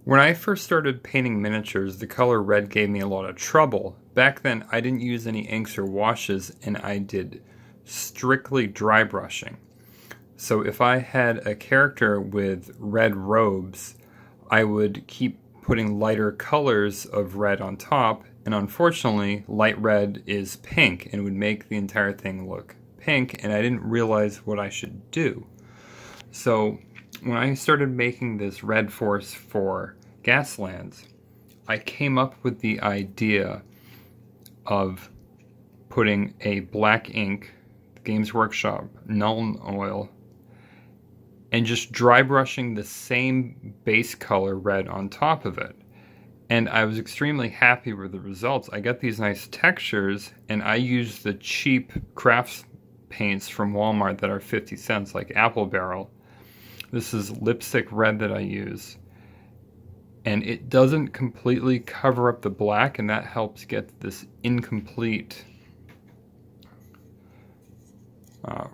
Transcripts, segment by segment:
When I first started painting miniatures, the color red gave me a lot of trouble. Back then, I didn't use any inks or washes, and I did strictly dry brushing. So if I had a character with red robes, I would keep putting lighter colors of red on top, and unfortunately, light red is pink and would make the entire thing look pink, and I didn't realize what I should do. So when I started making this red force for Gaslands, I came up with the idea of putting a black ink, Games Workshop Nuln oil, and just dry brushing the same base color red on top of it. And I was extremely happy with the results. I got these nice textures, and I used the cheap crafts paints from Walmart that are 50 cents, like Applebarrel. This is lipstick red that I use. And it doesn't completely cover up the black, and that helps get this incomplete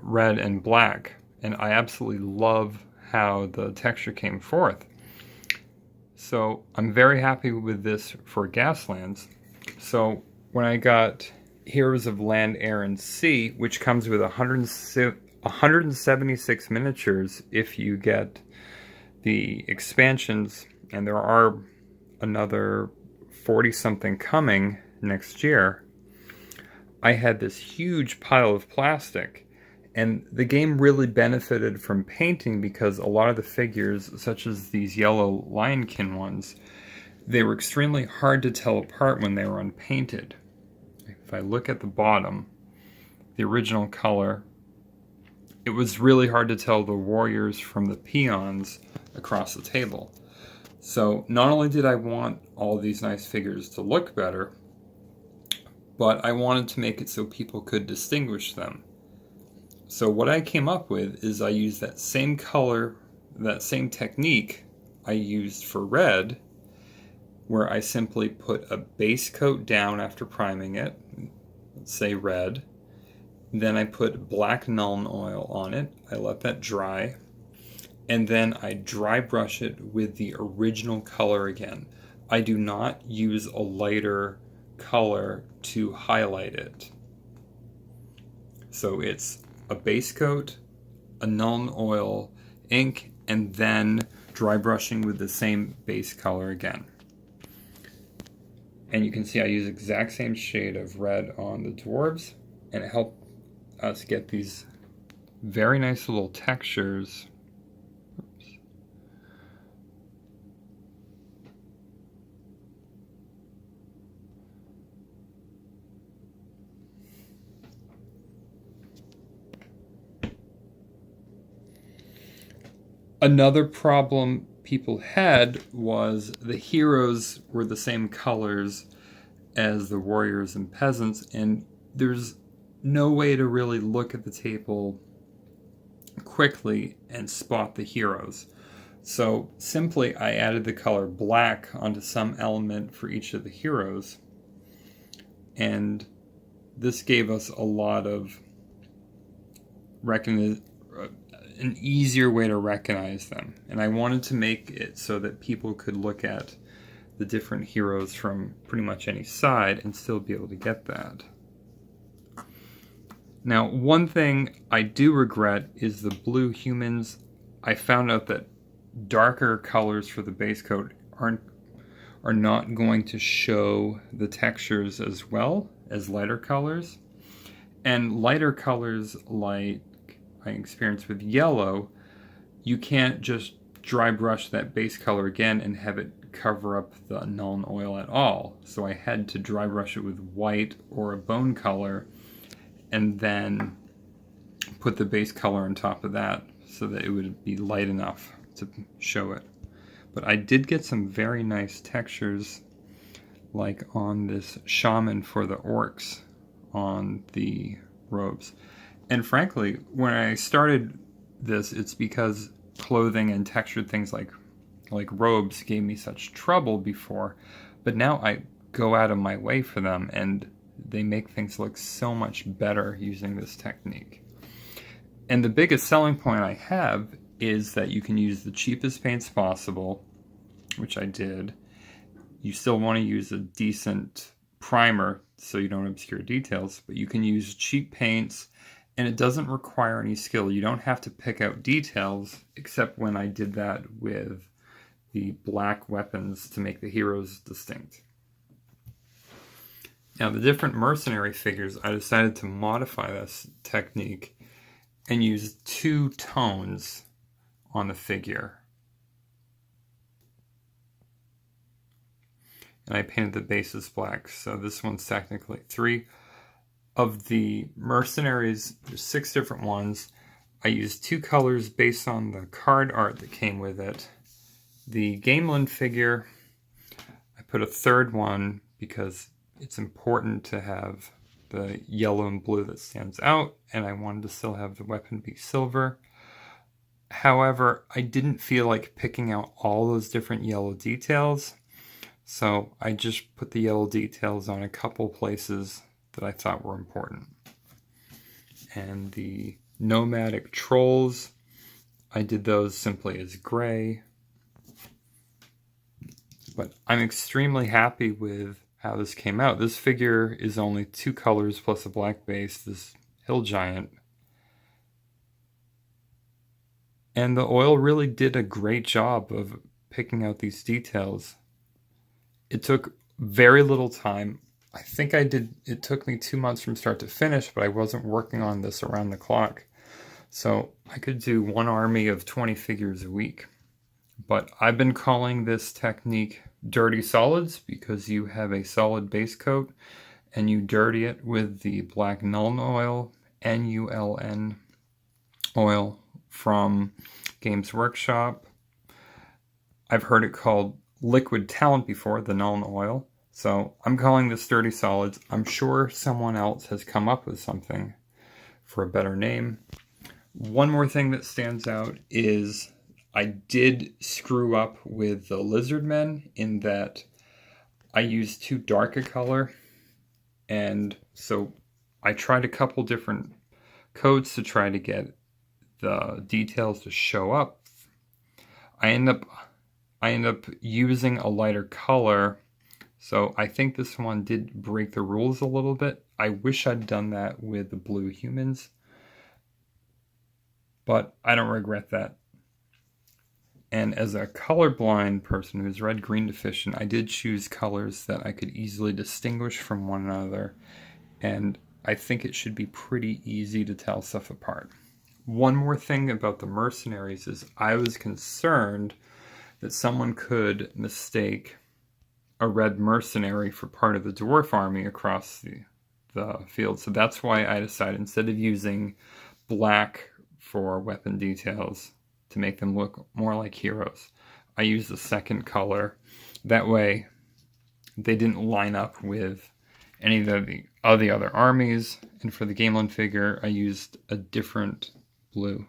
red and black. And I absolutely love how the texture came forth. So I'm very happy with this for Gaslands. So when I got Heroes of Land, Air, and Sea, which comes with 176 miniatures if you get the expansions, and there are another 40-something coming next year, I had this huge pile of plastic. And the game really benefited from painting because a lot of the figures, such as these yellow lionkin ones, they were extremely hard to tell apart when they were unpainted. If I look at the bottom, the original color, it was really hard to tell the warriors from the peons across the table. So not only did I want all these nice figures to look better, but I wanted to make it so people could distinguish them. So what I came up with is I used that same color, that same technique I used for red, where I simply put a base coat down after priming it, let's say red. Then I put black Nuln oil on it. I let that dry. And then I dry brush it with the original color again. I do not use a lighter color to highlight it. So it's a base coat, a Nuln oil ink, and then dry brushing with the same base color again. And you can see I use the exact same shade of red on the dwarves, and it helped us get these very nice little textures. Another problem people had was the heroes were the same colors as the warriors and peasants, and there's no way to really look at the table quickly and spot the heroes. So simply I added the color black onto some element for each of the heroes, and this gave us a lot of an easier way to recognize them. And I wanted to make it so that people could look at the different heroes from pretty much any side and still be able to get that. Now, one thing I do regret is the blue humans. I found out that darker colors for the base coat are not going to show the textures as well as lighter colors. And lighter colors, like I experienced with yellow, you can't just dry brush that base color again and have it cover up the Nuln oil at all. So I had to dry brush it with white or a bone color and then put the base color on top of that so that it would be light enough to show it. But I did get some very nice textures, like on this shaman for the orcs on the robes. And frankly, when I started this, it's because clothing and textured things like robes gave me such trouble before, but now I go out of my way for them, and they make things look so much better using this technique. And the biggest selling point I have is that you can use the cheapest paints possible, which I did. You still want to use a decent primer so you don't obscure details, but you can use cheap paints, and it doesn't require any skill. You don't have to pick out details, except when I did that with the black weapons to make the heroes distinct. Now, the different mercenary figures, I decided to modify this technique and use 2 tones on the figure. And I painted the bases black, so this one's technically 3. Of the mercenaries, there's 6 different ones. I used 2 colors based on the card art that came with it. The Gaslands figure, I put a 3rd one because it's important to have the yellow and blue that stands out, and I wanted to still have the weapon be silver. However, I didn't feel like picking out all those different yellow details, so I just put the yellow details on a couple places that I thought were important. And the nomadic trolls, I did those simply as gray. But I'm extremely happy with how this came out. This figure is only 2 colors plus a black base, this hill giant. And the oil really did a great job of picking out these details. It took very little time. I think it took me 2 months from start to finish, but I wasn't working on this around the clock. So I could do one army of 20 figures a week. But I've been calling this technique dirty solids because you have a solid base coat and you dirty it with the black Nuln oil, Nuln oil from Games Workshop. I've heard it called liquid talent before, the Nuln oil. So I'm calling this dirty solids. I'm sure someone else has come up with something for a better name. One more thing that stands out is I did screw up with the lizard men in that I used too dark a color, and so I tried a couple different coats to try to get the details to show up. I end up using a lighter color, so I think this one did break the rules a little bit. I wish I'd done that with the blue humans, but I don't regret that. And as a colorblind person who's red-green deficient, I did choose colors that I could easily distinguish from one another, and I think it should be pretty easy to tell stuff apart. One more thing about the mercenaries is I was concerned that someone could mistake a red mercenary for part of the dwarf army across the field. So that's why I decided, instead of using black for weapon details to make them look more like heroes, I used the second color. That way they didn't line up with any of the other armies. And for the Gaslands figure, I used a different blue.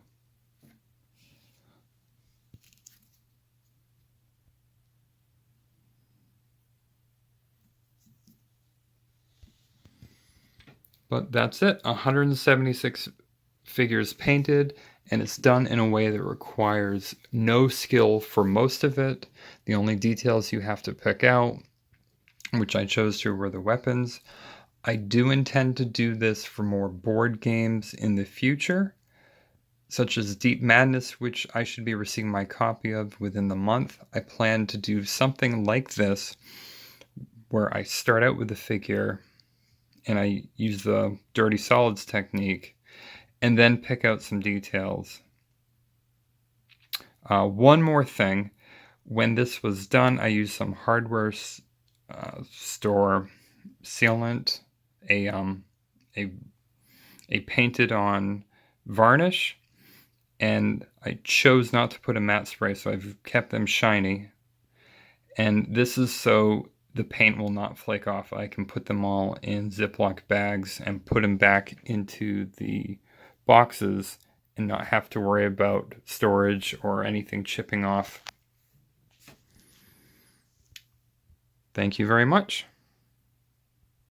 But that's it, 176 figures painted, and it's done in a way that requires no skill for most of it. The only details you have to pick out, which I chose to, were the weapons. I do intend to do this for more board games in the future, such as Deep Madness, which I should be receiving my copy of within the month. I plan to do something like this, where I start out with the figure, and I use the dirty solids technique, and then pick out some details. One more thing, when this was done, I used some hardware store sealant, a painted on varnish, and I chose not to put a matte spray, so I've kept them shiny. And this is so the paint will not flake off. I can put them all in Ziploc bags and put them back into the boxes and not have to worry about storage or anything chipping off. Thank you very much.